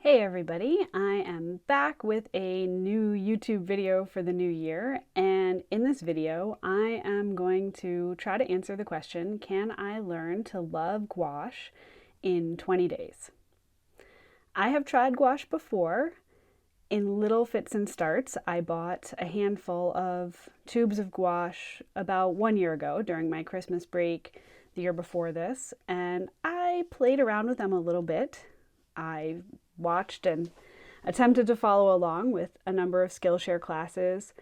Hey everybody, I am back with a new YouTube video for the new year, and in this video I am going to try to answer the question, can I learn to love gouache in 20 days? I have tried gouache before in little fits and starts. I bought a handful of tubes of gouache about 1 year ago during my Christmas break the year before this, and I played around with them a little bit. I watched and attempted to follow along with a number of Skillshare classes,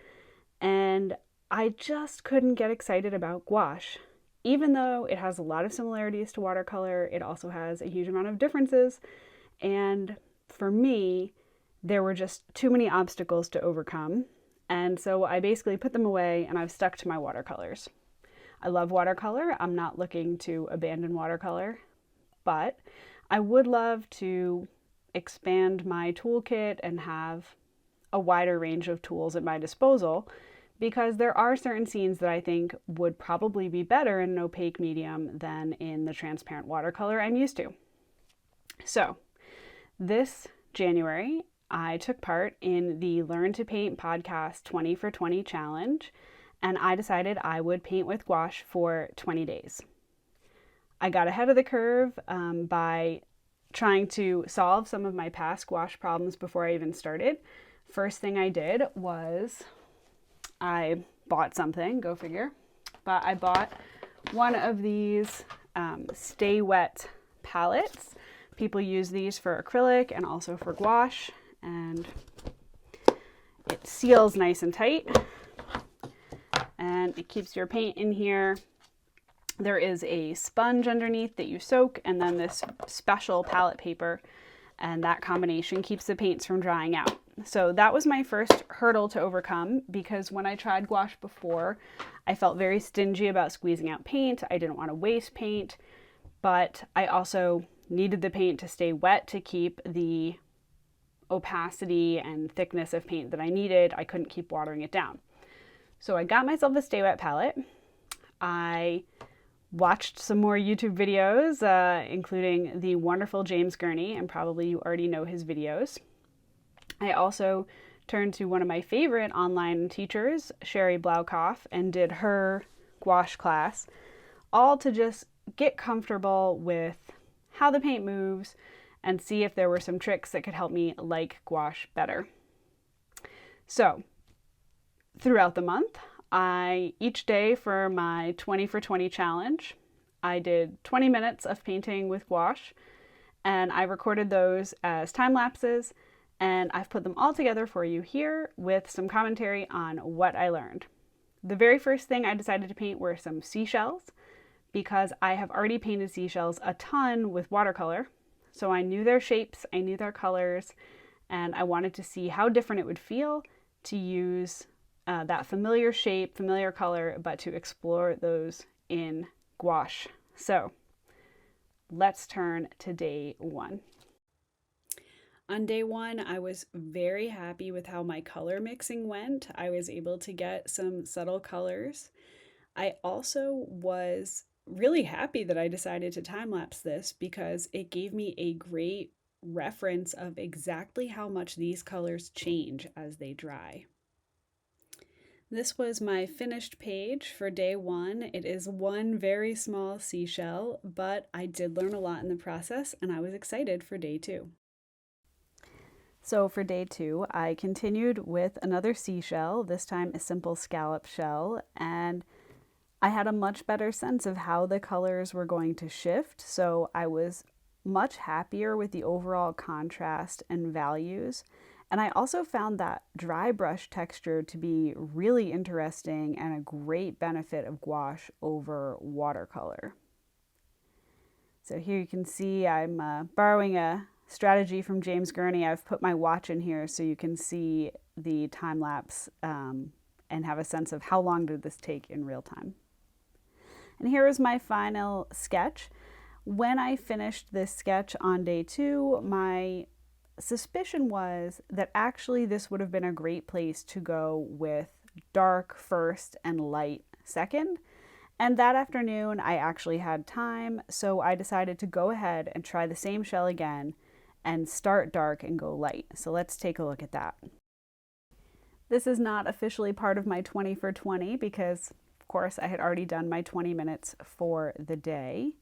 and I just couldn't get excited about gouache. Even though it has a lot of similarities to watercolor, it also has a huge amount of differences, and for me, there were just too many obstacles to overcome, and so I basically put them away and I've stuck to my watercolors. I love watercolor. I'm not looking to abandon watercolor, but I would love to expand my toolkit and have a wider range of tools at my disposal, because there are certain scenes that I think would probably be better in an opaque medium than in the transparent watercolor I'm used to. So this January, I took part in the Learn to Paint podcast 20 for 20 challenge, and I decided I would paint with gouache for 20 days. I got ahead of the curve by trying to solve some of my past gouache problems before I even started. First thing I did was I bought something, go figure, but I bought one of these Stay Wet palettes. People use these for acrylic and also for gouache, and it seals nice and tight and it keeps your paint in here. There is a sponge underneath that you soak, and then this special palette paper, and that combination keeps the paints from drying out. So that was my first hurdle to overcome, because when I tried gouache before, I felt very stingy about squeezing out paint. I didn't want to waste paint, but I also needed the paint to stay wet to keep the opacity and thickness of paint that I needed. I couldn't keep watering it down. So I got myself a Stay Wet palette. I watched some more YouTube videos, including the wonderful James Gurney, and probably you already know his videos. I also turned to one of my favorite online teachers, Sherry Blaukoff, and did her gouache class, all to just get comfortable with how the paint moves and see if there were some tricks that could help me like gouache better. So, throughout the month, each day for my 20 for 20 challenge, I did 20 minutes of painting with gouache, and I recorded those as time lapses, and I've put them all together for you here with some commentary on what I learned. The very first thing I decided to paint were some seashells, because I have already painted seashells a ton with watercolor, so I knew their shapes, I knew their colors, and I wanted to see how different it would feel to use that familiar shape, familiar color, but to explore those in gouache. So let's turn to day one. On day one, I was very happy with how my color mixing went. I was able to get some subtle colors. I also was really happy that I decided to time-lapse this, because it gave me a great reference of exactly how much these colors change as they dry. This was my finished page for day one. It is one very small seashell, but I did learn a lot in the process, and I was excited for day two. So for day two, I continued with another seashell, this time a simple scallop shell, and I had a much better sense of how the colors were going to shift, so I was much happier with the overall contrast and values. And I also found that dry brush texture to be really interesting and a great benefit of gouache over watercolor. So here you can see I'm borrowing a strategy from James Gurney. I've put my watch in here so you can see the time lapse and have a sense of how long did this take in real time. And here is my final sketch. When I finished this sketch on day two, my suspicion was that actually this would have been a great place to go with dark first and light second. And that afternoon I actually had time, so I decided to go ahead and try the same shell again and start dark and go light. So let's take a look at that. This is not officially part of my 20 for 20 because, of course, I had already done my 20 minutes for the day.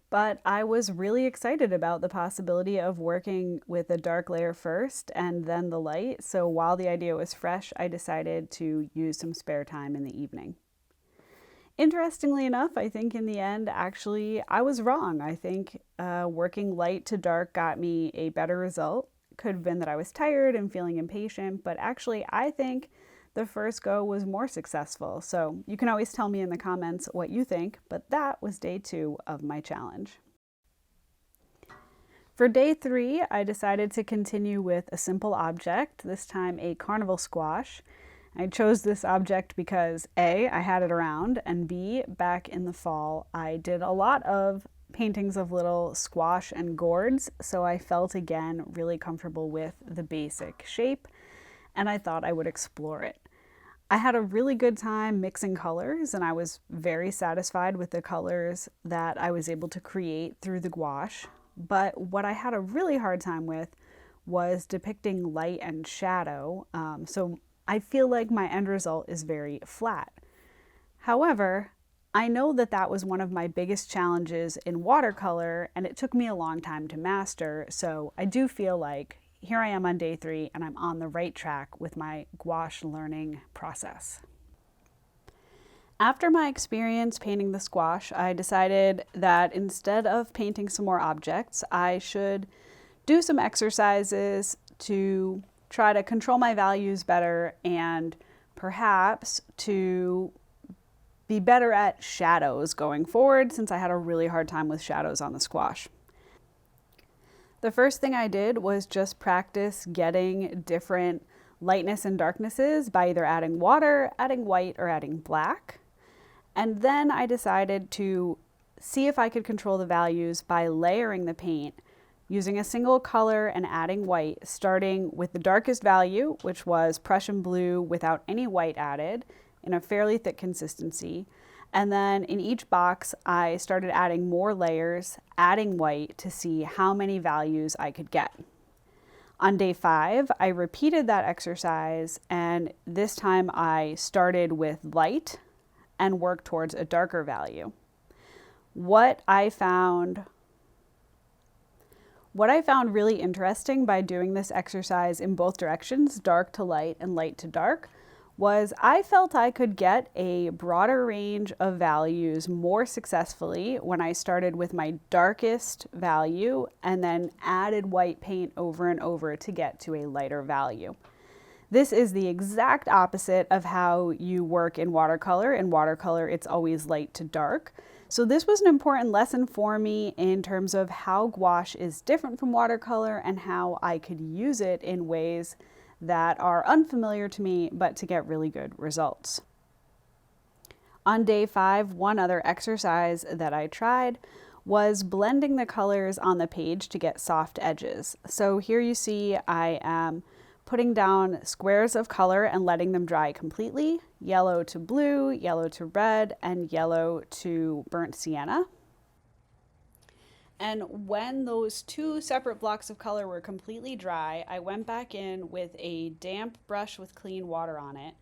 But I was really excited about the possibility of working with a dark layer first and then the light. So while the idea was fresh, I decided to use some spare time in the evening. Interestingly enough, I think in the end, actually, I was wrong. I think working light to dark got me a better result. Could have been that I was tired and feeling impatient, but actually, I think the first go was more successful. So you can always tell me in the comments what you think, but that was day 2 of my challenge. For day 3, I decided to continue with a simple object, this time a carnival squash. I chose this object because A, I had it around, and B, back in the fall, I did a lot of paintings of little squash and gourds, so I felt again really comfortable with the basic shape, and I thought I would explore it. I had a really good time mixing colors, and I was very satisfied with the colors that I was able to create through the gouache, but what I had a really hard time with was depicting light and shadow, so I feel like my end result is very flat. However, I know that that was one of my biggest challenges in watercolor, and it took me a long time to master, so I do feel like here I am on day 3 and I'm on the right track with my gouache learning process. After my experience painting the squash, I decided that instead of painting some more objects, I should do some exercises to try to control my values better and perhaps to be better at shadows going forward, since I had a really hard time with shadows on the squash. The first thing I did was just practice getting different lightness and darknesses by either adding water, adding white, or adding black. And then I decided to see if I could control the values by layering the paint using a single color and adding white, starting with the darkest value, which was Prussian blue without any white added, in a fairly thick consistency. And then in each box, I started adding more layers, adding white to see how many values I could get. On day 5, I repeated that exercise, and this time I started with light and worked towards a darker value. What I found really interesting by doing this exercise in both directions, dark to light and light to dark, was I felt I could get a broader range of values more successfully when I started with my darkest value and then added white paint over and over to get to a lighter value. This is the exact opposite of how you work in watercolor. In watercolor, it's always light to dark. So this was an important lesson for me in terms of how gouache is different from watercolor and how I could use it in ways that are unfamiliar to me, but to get really good results. On day 5, one other exercise that I tried was blending the colors on the page to get soft edges. So here you see I am putting down squares of color and letting them dry completely, yellow to blue, yellow to red, and yellow to burnt sienna. And when those 2 separate blocks of color were completely dry, I went back in with a damp brush with clean water on it,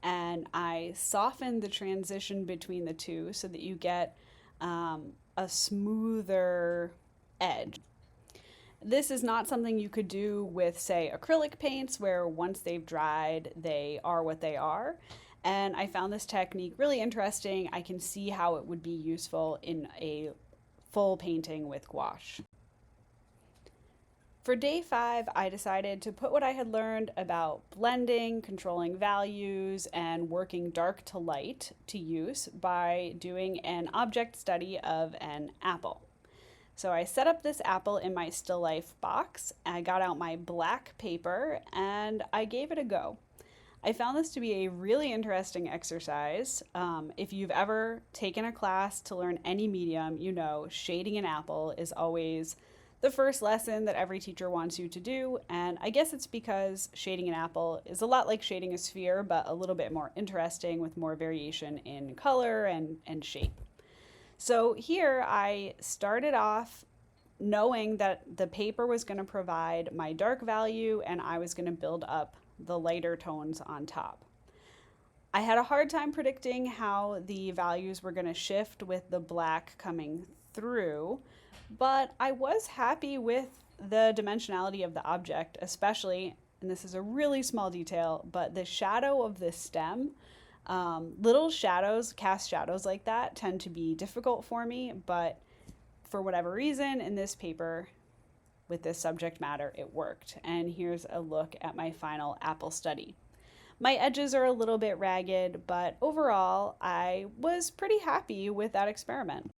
and I softened the transition between the 2 so that you get a smoother edge. This is not something you could do with, say, acrylic paints, where once they've dried, they are what they are. And I found this technique really interesting. I can see how it would be useful in a full painting with gouache. For day 5, I decided to put what I had learned about blending, controlling values, and working dark to light to use by doing an object study of an apple. So I set up this apple in my still life box, I got out my black paper, and I gave it a go. I found this to be a really interesting exercise. If you've ever taken a class to learn any medium, you know shading an apple is always the first lesson that every teacher wants you to do, and I guess it's because shading an apple is a lot like shading a sphere, but a little bit more interesting with more variation in color and shape. So here I started off knowing that the paper was going to provide my dark value and I was going to build up the lighter tones on top. I had a hard time predicting how the values were going to shift with the black coming through, but I was happy with the dimensionality of the object, especially, and this is a really small detail, but the shadow of the stem. Little shadows, cast shadows like that, tend to be difficult for me, but for whatever reason in this paper with this subject matter, it worked. And here's a look at my final apple study. My edges are a little bit ragged, but overall, I was pretty happy with that experiment.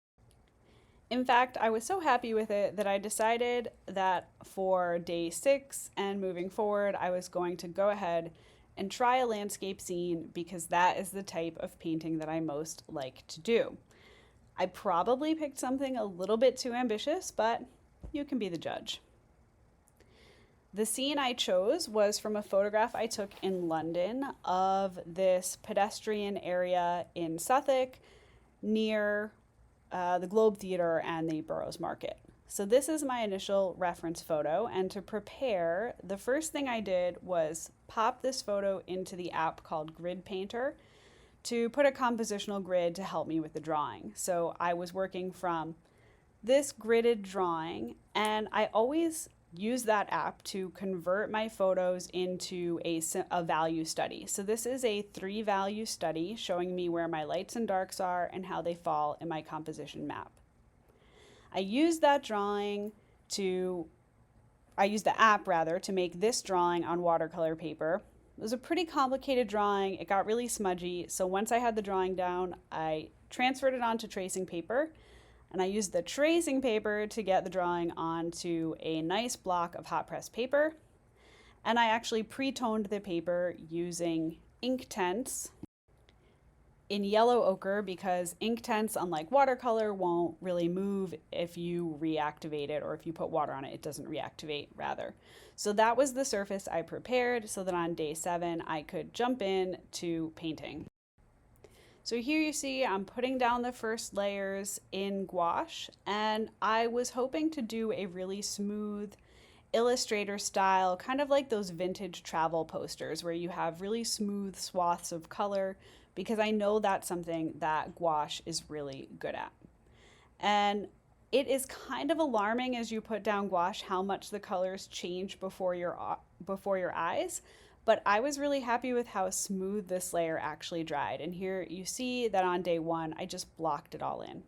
In fact, I was so happy with it that I decided that for day 6 and moving forward, I was going to go ahead and try a landscape scene because that is the type of painting that I most like to do. I probably picked something a little bit too ambitious, but you can be the judge. The scene I chose was from a photograph I took in London of this pedestrian area in Suffolk near the Globe Theatre and the Burroughs Market. So this is my initial reference photo, and to prepare, the first thing I did was pop this photo into the app called Grid Painter to put a compositional grid to help me with the drawing. So I was working from this gridded drawing, and I always use that app to convert my photos into a value study. So this is a 3-value study showing me where my lights and darks are and how they fall in my composition map. I used the app rather to make this drawing on watercolor paper. It was a pretty complicated drawing. It got really smudgy. So once I had the drawing down, I transferred it onto tracing paper, and I used the tracing paper to get the drawing onto a nice block of hot press paper. And I actually pre-toned the paper using ink tints in yellow ochre because ink tints, unlike watercolor, won't really move if you reactivate it, or if you put water on it, it doesn't reactivate rather. So that was the surface I prepared so that on day 7 I could jump in to painting. So here you see I'm putting down the first layers in gouache, and I was hoping to do a really smooth Illustrator style, kind of like those vintage travel posters where you have really smooth swaths of color, because I know that's something that gouache is really good at. And it is kind of alarming as you put down gouache how much the colors change before your eyes. But I was really happy with how smooth this layer actually dried. And here you see that on day 1, I just blocked it all in.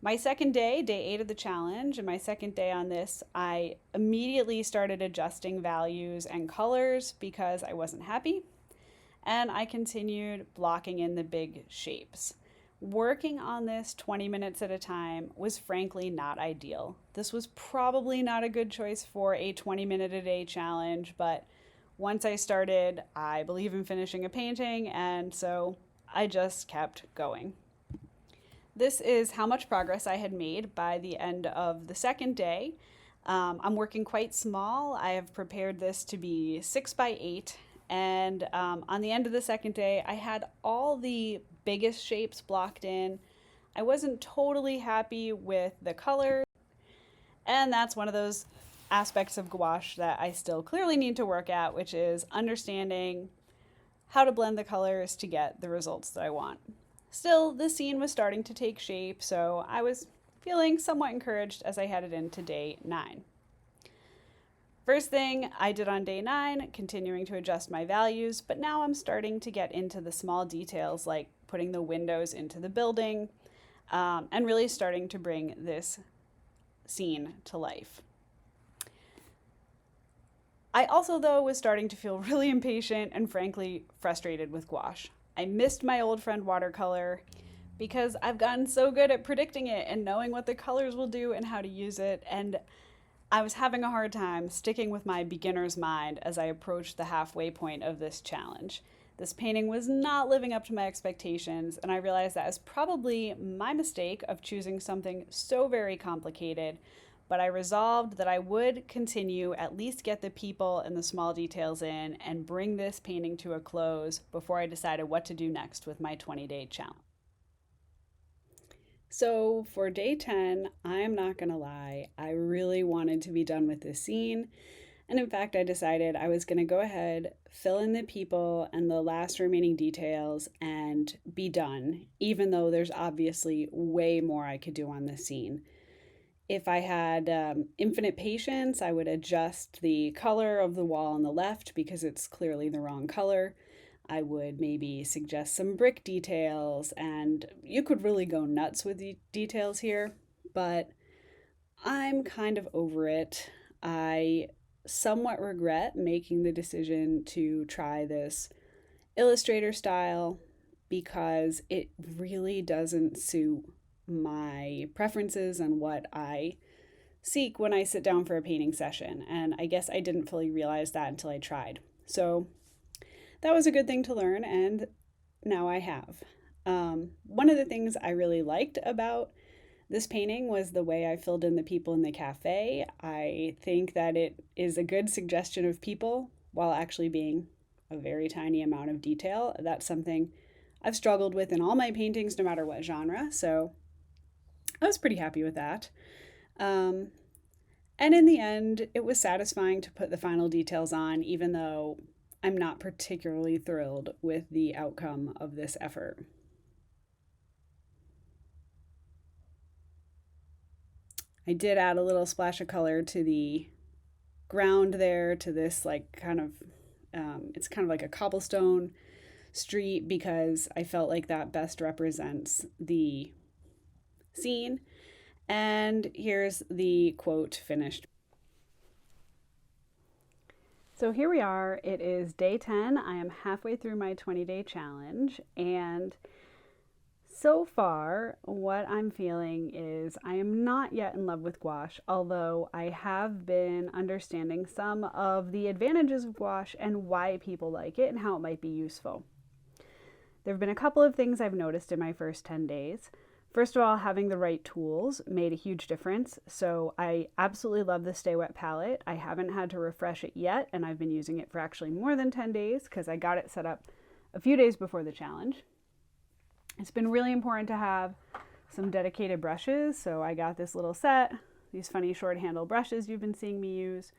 My second day, day 8 of the challenge, and my second day on this, I immediately started adjusting values and colors because I wasn't happy. And I continued blocking in the big shapes. Working on this 20 minutes at a time was frankly not ideal. This was probably not a good choice for a 20-minute-a-day challenge, but once I started, I believe in finishing a painting, and so I just kept going. This is how much progress I had made by the end of the second day. I'm working quite small. I have prepared this to be 6 by 8, and on the end of the second day, I had all the biggest shapes blocked in. I wasn't totally happy with the color, and that's one of those aspects of gouache that I still clearly need to work at, which is understanding how to blend the colors to get the results that I want. Still, the scene was starting to take shape, so I was feeling somewhat encouraged as I headed into day 9. First thing I did on day 9, continuing to adjust my values, but now I'm starting to get into the small details like putting the windows into the building and really starting to bring this scene to life. I also, though, was starting to feel really impatient and frankly frustrated with gouache. I missed my old friend watercolor because I've gotten so good at predicting it and knowing what the colors will do and how to use it, and I was having a hard time sticking with my beginner's mind as I approached the halfway point of this challenge. This painting was not living up to my expectations, and I realized that is probably my mistake of choosing something so very complicated, but I resolved that I would continue, at least get the people and the small details in, and bring this painting to a close before I decided what to do next with my 20-day challenge. So for day 10, I'm not gonna lie, I really wanted to be done with this scene. And in fact, I decided I was gonna go ahead, fill in the people and the last remaining details, and be done, even though there's obviously way more I could do on this scene. If I had infinite patience, I would adjust the color of the wall on the left because it's clearly the wrong color. I would maybe suggest some brick details, and you could really go nuts with the details here, but I'm kind of over it. I somewhat regret making the decision to try this Illustrator style because it really doesn't suit my preferences and what I seek when I sit down for a painting session. And I guess I didn't fully realize that until I tried. So that was a good thing to learn, and now I have. One of the things I really liked about this painting was the way I filled in the people in the cafe. I think that it is a good suggestion of people while actually being a very tiny amount of detail. That's something I've struggled with in all my paintings, no matter what genre. So I was pretty happy with that. And in the end, it was satisfying to put the final details on, even though I'm not particularly thrilled with the outcome of this effort. I did add a little splash of color to the ground there, to this like it's kind of like a cobblestone street because I felt like that best represents the scene. And here's the quote finished. So here we are. It is day 10. I am halfway through my 20-day challenge, and so far, what I'm feeling is I am not yet in love with gouache, although I have been understanding some of the advantages of gouache and why people like it and how it might be useful. There have been a couple of things I've noticed in my first 10 days. First of all, having the right tools made a huge difference. So I absolutely love the Stay Wet palette. I haven't had to refresh it yet, and I've been using it for actually more than 10 days because I got it set up a few days before the challenge. It's been really important to have some dedicated brushes, so I got this little set, these funny short handle brushes you've been seeing me use,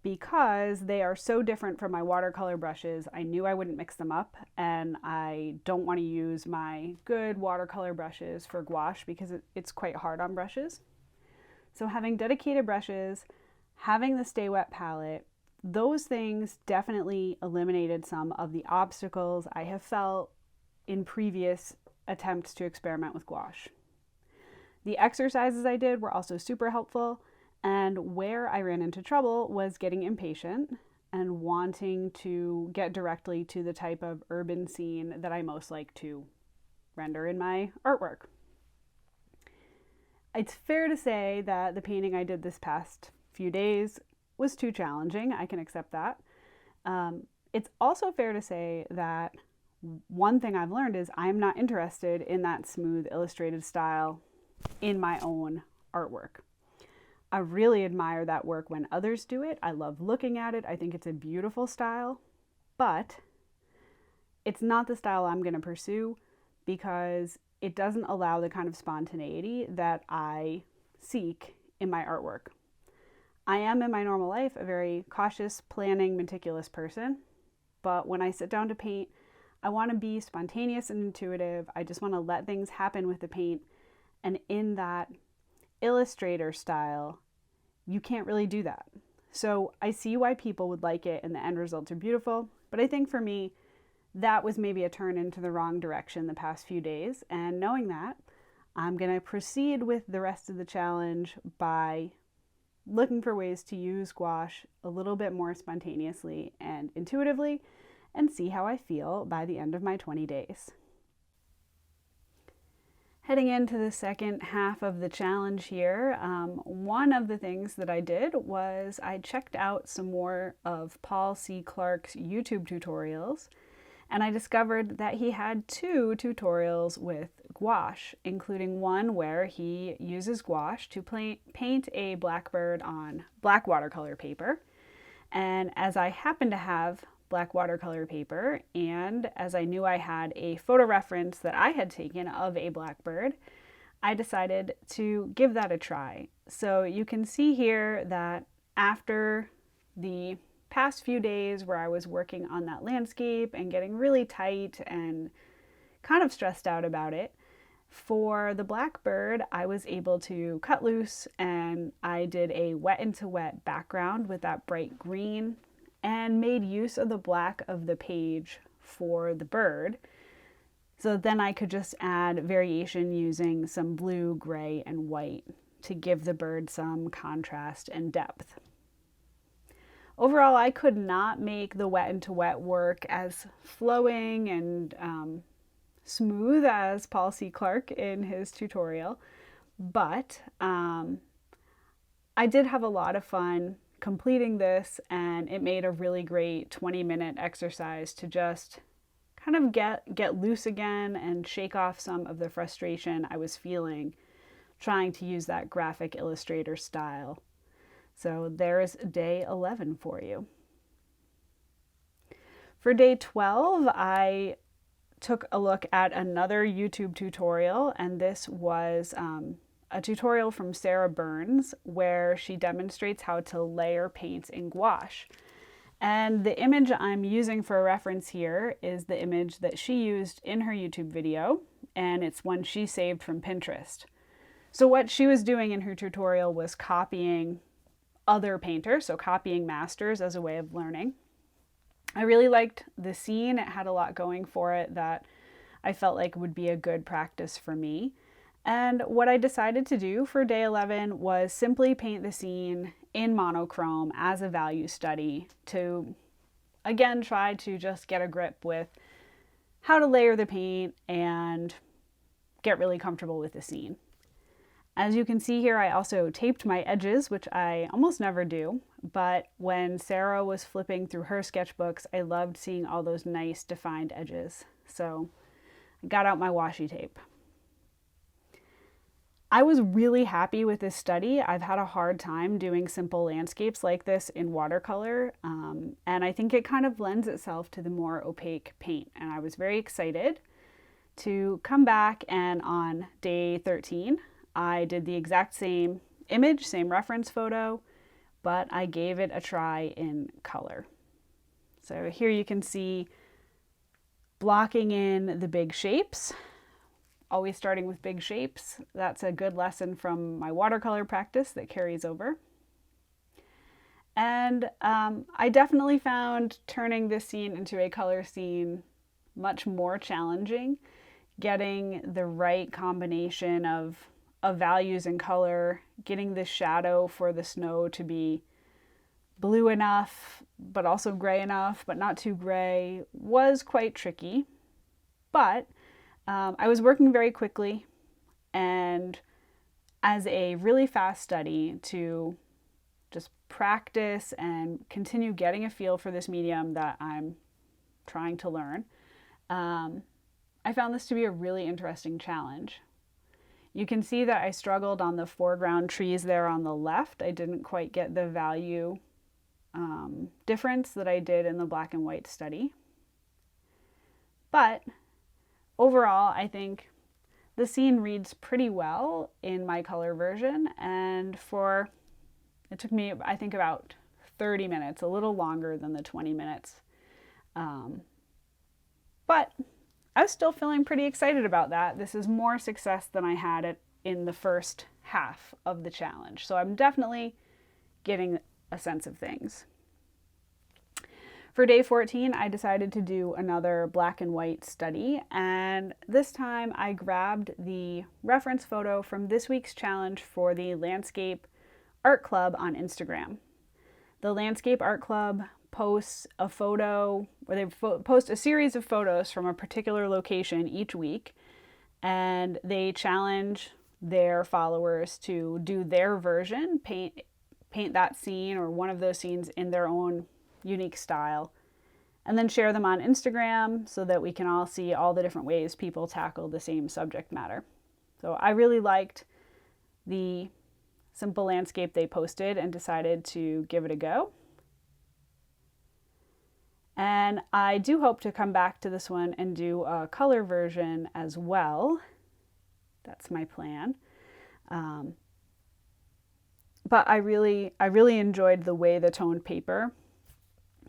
because they are so different from my watercolor brushes. I knew I wouldn't mix them up, and I don't want to use my good watercolor brushes for gouache because it's quite hard on brushes. So having dedicated brushes, having the Stay Wet palette, those things definitely eliminated some of the obstacles I have felt in previous attempts to experiment with gouache. The exercises I did were also super helpful, and where I ran into trouble was getting impatient and wanting to get directly to the type of urban scene that I most like to render in my artwork. It's fair to say that the painting I did this past few days was too challenging. I can accept that. It's also fair to say that one thing I've learned is I'm not interested in that smooth illustrated style in my own artwork. I really admire that work when others do it. I love looking at it. I think it's a beautiful style, but it's not the style I'm going to pursue because it doesn't allow the kind of spontaneity that I seek in my artwork. I am in my normal life a very cautious, planning, meticulous person, but when I sit down to paint, I want to be spontaneous and intuitive. I just want to let things happen with the paint. And in that Illustrator style, you can't really do that. So I see why people would like it and the end results are beautiful. But I think for me, that was maybe a turn into the wrong direction the past few days. And knowing that, I'm going to proceed with the rest of the challenge by looking for ways to use gouache a little bit more spontaneously and intuitively, and see how I feel by the end of my 20 days. Heading into the second half of the challenge here, one of the things that I did was I checked out some more of Paul C. Clark's YouTube tutorials, and I discovered that he had 2 tutorials with gouache, including one where he uses gouache to paint a blackbird on black watercolor paper. And as I happen to have black watercolor paper, and as I knew I had a photo reference that I had taken of a blackbird, I decided to give that a try. So you can see here that after the past few days where I was working on that landscape and getting really tight and kind of stressed out about it, for the Blackbird, I was able to cut loose and I did a wet into wet background with that bright green and made use of the black of the page for the bird. So then I could just add variation using some blue, gray, and white to give the bird some contrast and depth. Overall, I could not make the wet into wet work as flowing and smooth as Paul C. Clark in his tutorial, but I did have a lot of fun completing this, and it made a really great 20-minute exercise to just kind of get loose again and shake off some of the frustration I was feeling trying to use that graphic illustrator style. So there's day 11 for you. For day 12, I took a look at another YouTube tutorial, and this was a tutorial from Sarah Burns where she demonstrates how to layer paints in gouache. And the image I'm using for a reference here is the image that she used in her YouTube video, and it's one she saved from Pinterest. So what she was doing in her tutorial was copying other painters, so copying masters as a way of learning. I really liked the scene. It had a lot going for it that I felt like would be a good practice for me. And what I decided to do for day 11 was simply paint the scene in monochrome as a value study to, again, try to just get a grip with how to layer the paint and get really comfortable with the scene. As you can see here, I also taped my edges, which I almost never do, but when Sarah was flipping through her sketchbooks, I loved seeing all those nice defined edges. So I got out my washi tape. I was really happy with this study. I've had a hard time doing simple landscapes like this in watercolor, and I think it kind of lends itself to the more opaque paint. And I was very excited to come back, and on day 13, I did the exact same image, same reference photo, but I gave it a try in color. So here you can see blocking in the big shapes, always starting with big shapes. That's a good lesson from my watercolor practice that carries over. And I definitely found turning this scene into a color scene much more challenging, getting the right combination of values and color, getting the shadow for the snow to be blue enough, but also gray enough, but not too gray, was quite tricky. But I was working very quickly, and as a really fast study to just practice and continue getting a feel for this medium that I'm trying to learn, I found this to be a really interesting challenge. You can see that I struggled on the foreground trees there on the left. I didn't quite get the value difference that I did in the black and white study. But overall, I think the scene reads pretty well in my color version, and it took me, I think, about 30 minutes, a little longer than the 20 minutes. But I was still feeling pretty excited about that. This is more success than I had in the first half of the challenge. So I'm definitely getting a sense of things. For day 14, I decided to do another black and white study, and this time I grabbed the reference photo from this week's challenge for the Landscape Art Club on Instagram. The Landscape Art Club posts a photo, or they post a series of photos from a particular location each week, and they challenge their followers to do their version, paint that scene or one of those scenes in their own unique style, and then share them on Instagram so that we can all see all the different ways people tackle the same subject matter. So I really liked the simple landscape they posted and decided to give it a go. And I do hope to come back to this one and do a color version as well. That's my plan. But I really enjoyed the way the toned paper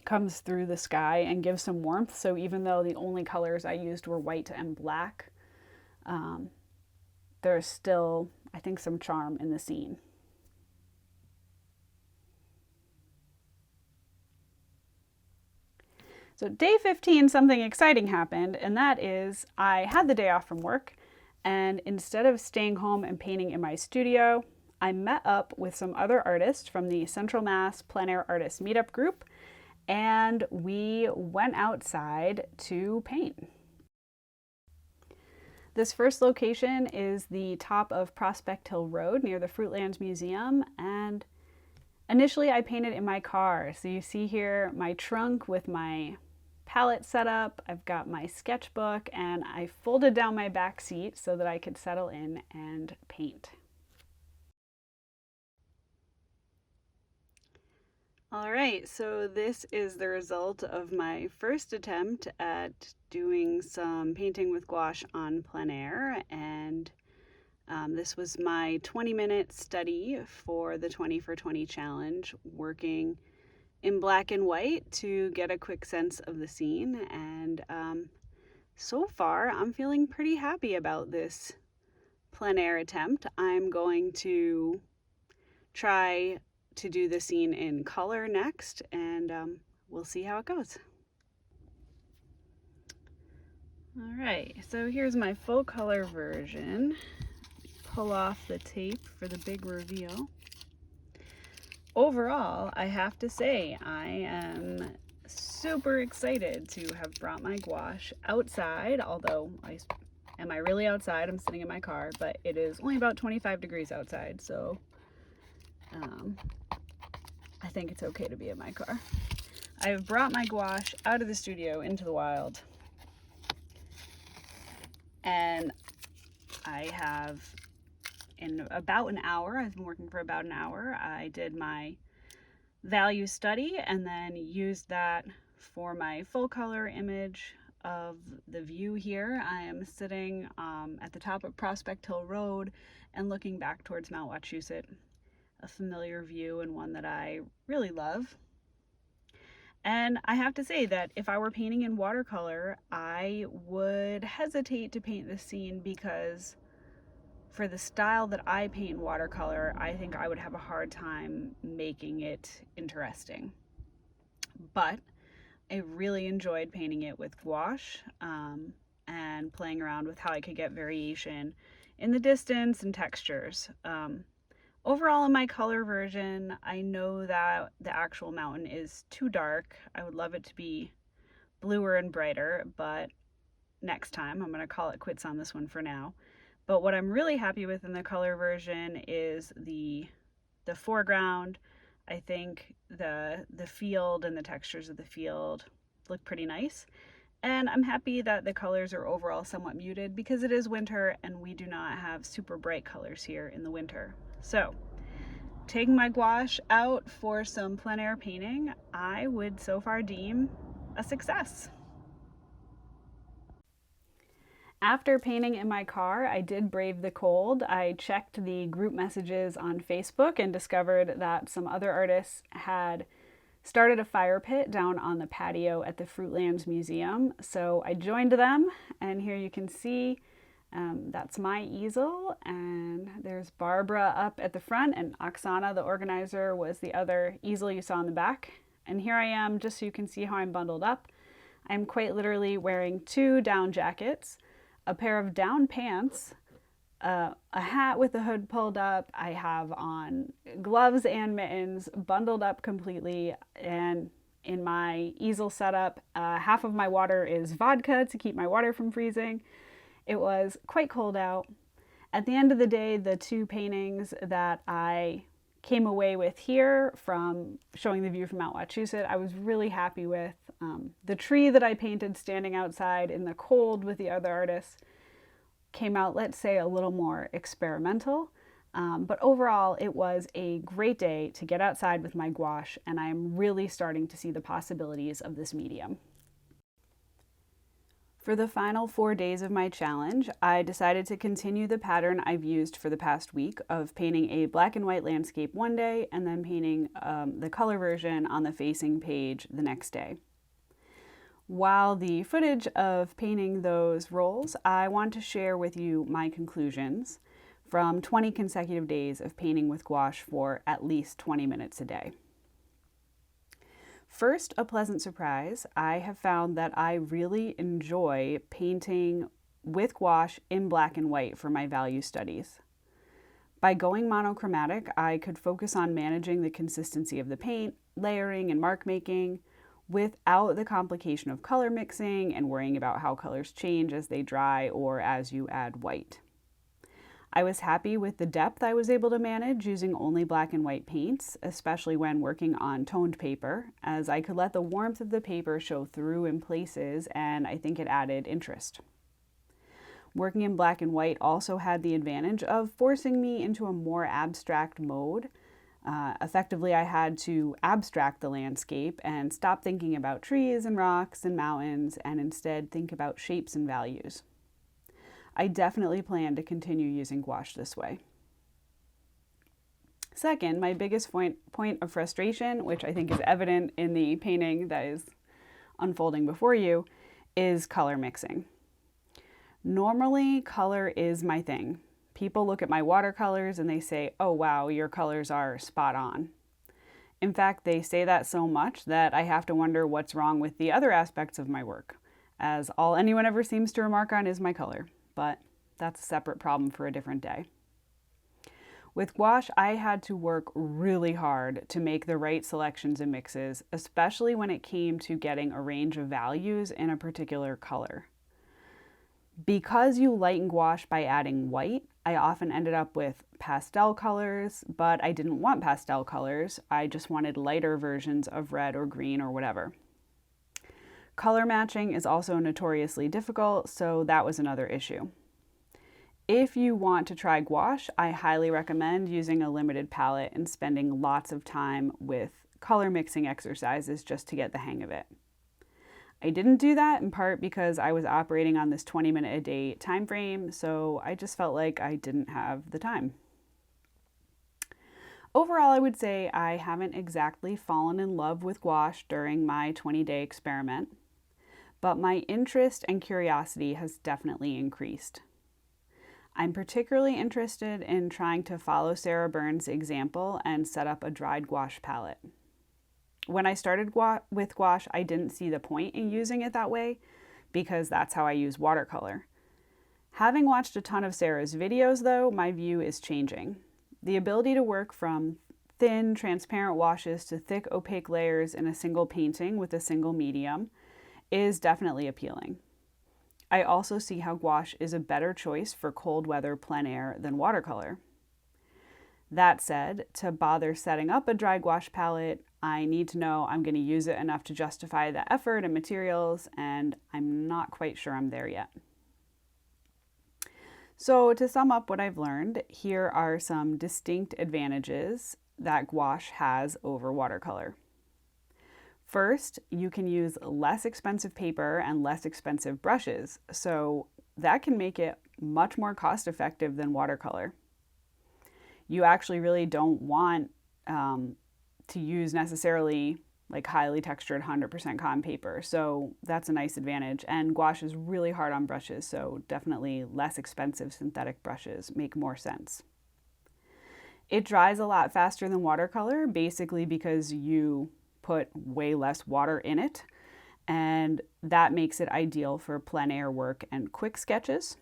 comes through the sky and gives some warmth. So even though the only colors I used were white and black, there's still, I think, some charm in the scene. So day 15, something exciting happened, and that is I had the day off from work, and instead of staying home and painting in my studio, I met up with some other artists from the Central Mass Plein Air Artists Meetup group, and we went outside to paint. This first location is the top of Prospect Hill Road near the Fruitlands Museum, and initially I painted in my car. So you see here my trunk with my palette set up. I've got my sketchbook, and I folded down my back seat so that I could settle in and paint. All right, so this is the result of my first attempt at doing some painting with gouache on plein air, and this was my 20-minute study for the 20 for 20 challenge, working in black and white to get a quick sense of the scene. And so far, I'm feeling pretty happy about this plein air attempt. I'm going to try to do the scene in color next, and we'll see how it goes. All right, so here's my full color version. Pull off the tape for the big reveal. Overall, I have to say I am super excited to have brought my gouache outside, although am I really outside? I'm sitting in my car, but it is only about 25 degrees outside, so I think it's okay to be in my car. I've brought my gouache out of the studio into the wild, and I have, in about an hour, I've been working for about an hour, I did my value study and then used that for my full color image of the view here. I am sitting at the top of Prospect Hill Road and looking back towards Mount Wachusett, a familiar view and one that I really love. And I have to say that if I were painting in watercolor, I would hesitate to paint this scene because for the style that I paint in watercolor, I think I would have a hard time making it interesting. But I really enjoyed painting it with gouache and playing around with how I could get variation in the distance and textures. Overall, in my color version, I know that the actual mountain is too dark. I would love it to be bluer and brighter, but next time I'm going to call it quits on this one for now. But what I'm really happy with in the color version is the foreground. I think the field and the textures of the field look pretty nice. And I'm happy that the colors are overall somewhat muted because it is winter and we do not have super bright colors here in the winter. So, taking my gouache out for some plein air painting, I would so far deem a success. After painting in my car, I did brave the cold. I checked the group messages on Facebook and discovered that some other artists had started a fire pit down on the patio at the Fruitlands Museum. So I joined them, and here you can see that's my easel, and there's Barbara up at the front, and Oksana, the organizer, was the other easel you saw in the back. And here I am, just so you can see how I'm bundled up. I'm quite literally wearing 2 down jackets, a pair of down pants, a hat with the hood pulled up. I have on gloves and mittens, bundled up completely, and in my easel setup, half of my water is vodka to keep my water from freezing. It was quite cold out. At the end of the day, the 2 paintings that I came away with here from showing the view from Mount Wachusett, I was really happy with. The tree that I painted standing outside in the cold with the other artists came out, let's say, a little more experimental. But overall, it was a great day to get outside with my gouache, and I'm really starting to see the possibilities of this medium. For the final 4 days of my challenge, I decided to continue the pattern I've used for the past week of painting a black and white landscape one day and then painting the color version on the facing page the next day. While the footage of painting those rolls, I want to share with you my conclusions from 20 consecutive days of painting with gouache for at least 20 minutes a day. First, a pleasant surprise, I have found that I really enjoy painting with gouache in black and white for my value studies. By going monochromatic, I could focus on managing the consistency of the paint, layering and mark making, without the complication of color mixing and worrying about how colors change as they dry or as you add white. I was happy with the depth I was able to manage using only black and white paints, especially when working on toned paper, as I could let the warmth of the paper show through in places, and I think it added interest. Working in black and white also had the advantage of forcing me into a more abstract mode. Effectively, I had to abstract the landscape and stop thinking about trees and rocks and mountains and instead think about shapes and values. I definitely plan to continue using gouache this way. Second, my biggest point of frustration, which I think is evident in the painting that is unfolding before you, is color mixing. Normally, color is my thing. People look at my watercolors and they say, "Oh wow, your colors are spot on." In fact, they say that so much that I have to wonder what's wrong with the other aspects of my work, as all anyone ever seems to remark on is my color, but that's a separate problem for a different day. With gouache, I had to work really hard to make the right selections and mixes, especially when it came to getting a range of values in a particular color. Because you lighten gouache by adding white, I often ended up with pastel colors, but I didn't want pastel colors. I just wanted lighter versions of red or green or whatever. Color matching is also notoriously difficult, so that was another issue. If you want to try gouache, I highly recommend using a limited palette and spending lots of time with color mixing exercises just to get the hang of it. I didn't do that in part because I was operating on this 20-minute a day time frame, so I just felt like I didn't have the time. Overall, I would say I haven't exactly fallen in love with gouache during my 20-day experiment, but my interest and curiosity has definitely increased. I'm particularly interested in trying to follow Sarah Byrne's example and set up a dried gouache palette. When I started with gouache, I didn't see the point in using it that way because that's how I use watercolor. Having watched a ton of Sarah's videos, though, my view is changing. The ability to work from thin, transparent washes to thick, opaque layers in a single painting with a single medium is definitely appealing. I also see how gouache is a better choice for cold weather plein air than watercolor. That said, to bother setting up a dry gouache palette, I need to know I'm going to use it enough to justify the effort and materials, and I'm not quite sure I'm there yet. So to sum up what I've learned, here are some distinct advantages that gouache has over watercolor. First, you can use less expensive paper and less expensive brushes, so that can make it much more cost-effective than watercolor. You actually really don't want to use necessarily like highly textured 100% cotton paper, so that's a nice advantage. And gouache is really hard on brushes, so definitely less expensive synthetic brushes make more sense. It dries a lot faster than watercolor, basically because you put way less water in it, and that makes it ideal for plein air work and quick sketches.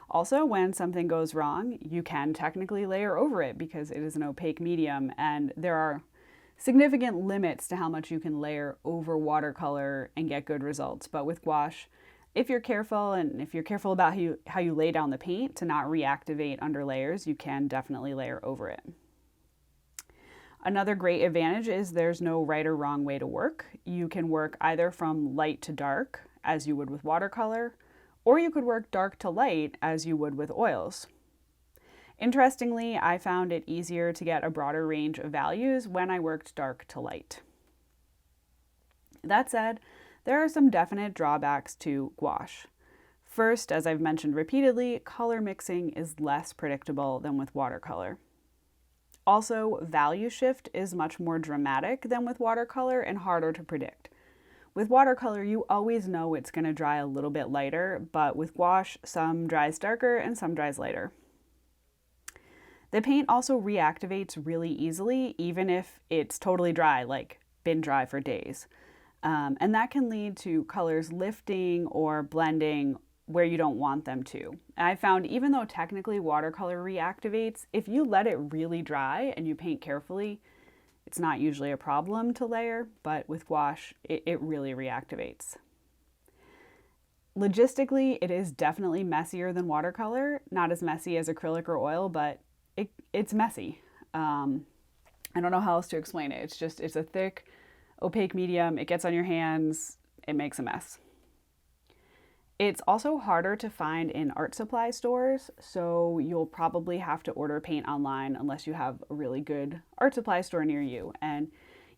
Also, when something goes wrong, you can technically layer over it because it is an opaque medium, and there are significant limits to how much you can layer over watercolor and get good results. But with gouache, if you're careful and if you're careful about how you lay down the paint to not reactivate under layers, you can definitely layer over it. Another great advantage is there's no right or wrong way to work. You can work either from light to dark, as you would with watercolor, or you could work dark to light, as you would with oils. Interestingly, I found it easier to get a broader range of values when I worked dark to light. That said, There are some definite drawbacks to gouache. First, as I've mentioned repeatedly, color mixing is less predictable than with watercolor. Also, value shift is much more dramatic than with watercolor and harder to predict. With watercolor, you always know it's going to dry a little bit lighter, but with gouache, some dries darker and some dries lighter. The paint also reactivates really easily, even if it's totally dry, like been dry for days. And that can lead to colors lifting or blending where you don't want them to. And I found even though technically watercolor reactivates, if you let it really dry and you paint carefully, it's not usually a problem to layer, but with gouache, it really reactivates. Logistically, it is definitely messier than watercolor. Not as messy as acrylic or oil, but it's messy. I don't know how else to explain it. It's a thick, opaque medium. It gets on your hands. It makes a mess. It's also harder to find in art supply stores, so you'll probably have to order paint online unless you have a really good art supply store near you. And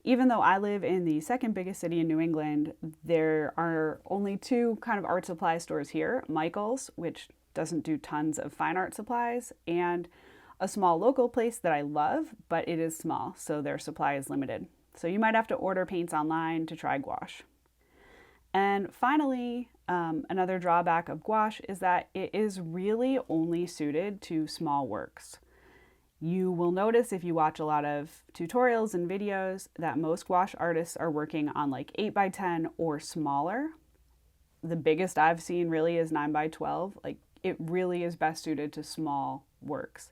even though I live in the second biggest city in New England, there are only two kind of art supply stores here, Michael's, which doesn't do tons of fine art supplies, and a small local place that I love, but it is small, so their supply is limited. So you might have to order paints online to try gouache. And finally, another drawback of gouache is that it is really only suited to small works. You will notice if you watch a lot of tutorials and videos that most gouache artists are working on like 8x10 or smaller. The biggest I've seen really is 9x12. Like it really is best suited to small works.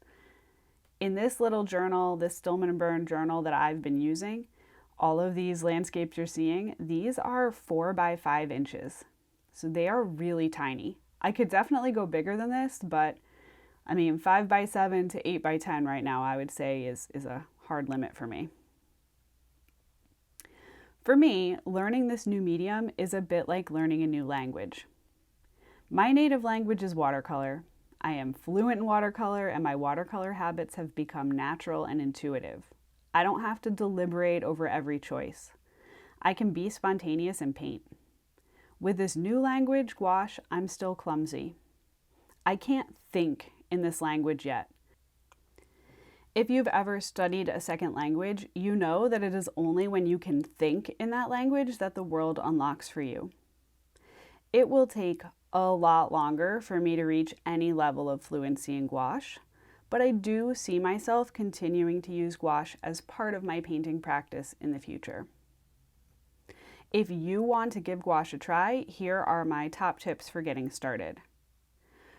In this little journal, this Stillman and Byrne journal that I've been using, all of these landscapes you're seeing, these are 4x5 inches. So they are really tiny. I could definitely go bigger than this, but I mean, 5x7 to 8x10 right now, I would say is a hard limit for me. For me, learning this new medium is a bit like learning a new language. My native language is watercolor. I am fluent in watercolor, and my watercolor habits have become natural and intuitive. I don't have to deliberate over every choice. I can be spontaneous and paint. With this new language, gouache, I'm still clumsy. I can't think in this language yet. If you've ever studied a second language, you know that it is only when you can think in that language that the world unlocks for you. It will take a lot longer for me to reach any level of fluency in gouache, but I do see myself continuing to use gouache as part of my painting practice in the future. If you want to give gouache a try, here are my top tips for getting started.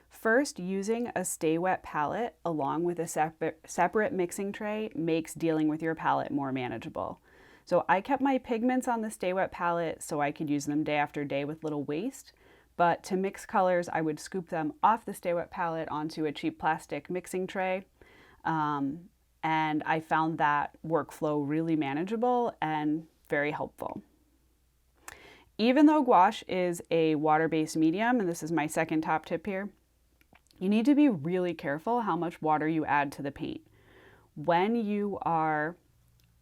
First, using a stay wet palette along with a separate mixing tray makes dealing with your palette more manageable. So I kept my pigments on the stay wet palette so I could use them day after day with little waste. But to mix colors, I would scoop them off the Stay Wet palette onto a cheap plastic mixing tray. And I found that workflow really manageable and very helpful. Even though gouache is a water-based medium, and this is my second top tip here, you need to be really careful how much water you add to the paint. When you are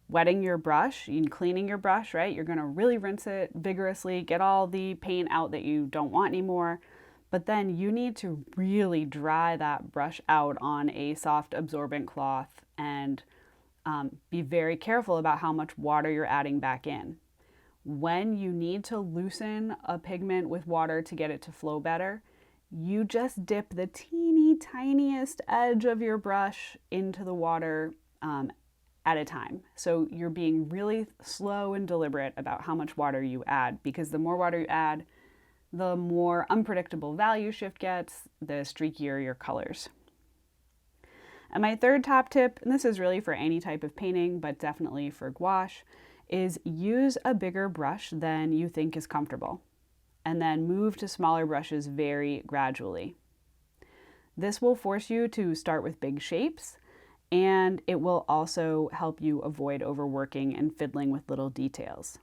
wetting your brush and cleaning your brush, right? You're gonna really rinse it vigorously, get all the paint out that you don't want anymore, but then you need to really dry that brush out on a soft absorbent cloth and be very careful about how much water you're adding back in. When you need to loosen a pigment with water to get it to flow better, you just dip the teeny tiniest edge of your brush into the water at a time. So you're being really slow and deliberate about how much water you add, because the more water you add, the more unpredictable value shift gets, the streakier your colors. And my third top tip, and this is really for any type of painting, but definitely for gouache, is use a bigger brush than you think is comfortable, and then move to smaller brushes very gradually. This will force you to start with big shapes, and it will also help you avoid overworking and fiddling with little details.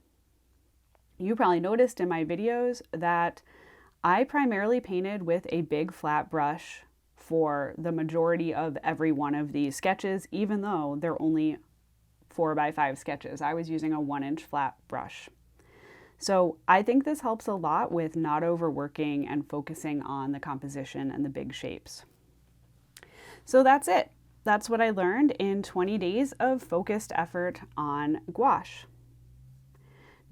You probably noticed in my videos that I primarily painted with a big flat brush for the majority of every one of these sketches, even though they're only 4x5 sketches. I was using a 1-inch flat brush. So I think this helps a lot with not overworking and focusing on the composition and the big shapes. So that's it. That's what I learned in 20 days of focused effort on gouache.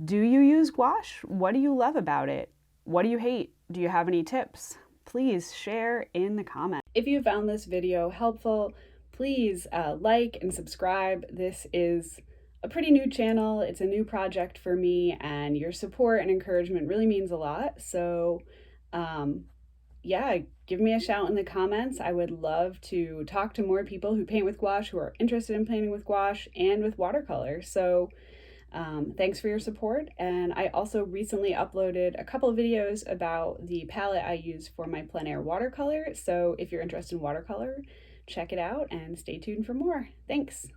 Do you use gouache? What do you love about it? What do you hate? Do you have any tips? Please share in the comments. If you found this video helpful, please like and subscribe. This is a pretty new channel. It's a new project for me, and your support and encouragement really means a lot. So yeah, give me a shout in the comments. I would love to talk to more people who paint with gouache, who are interested in painting with gouache and with watercolor. So thanks for your support. And I also recently uploaded a couple of videos about the palette I use for my plein air watercolor. So if you're interested in watercolor, check it out and stay tuned for more. Thanks.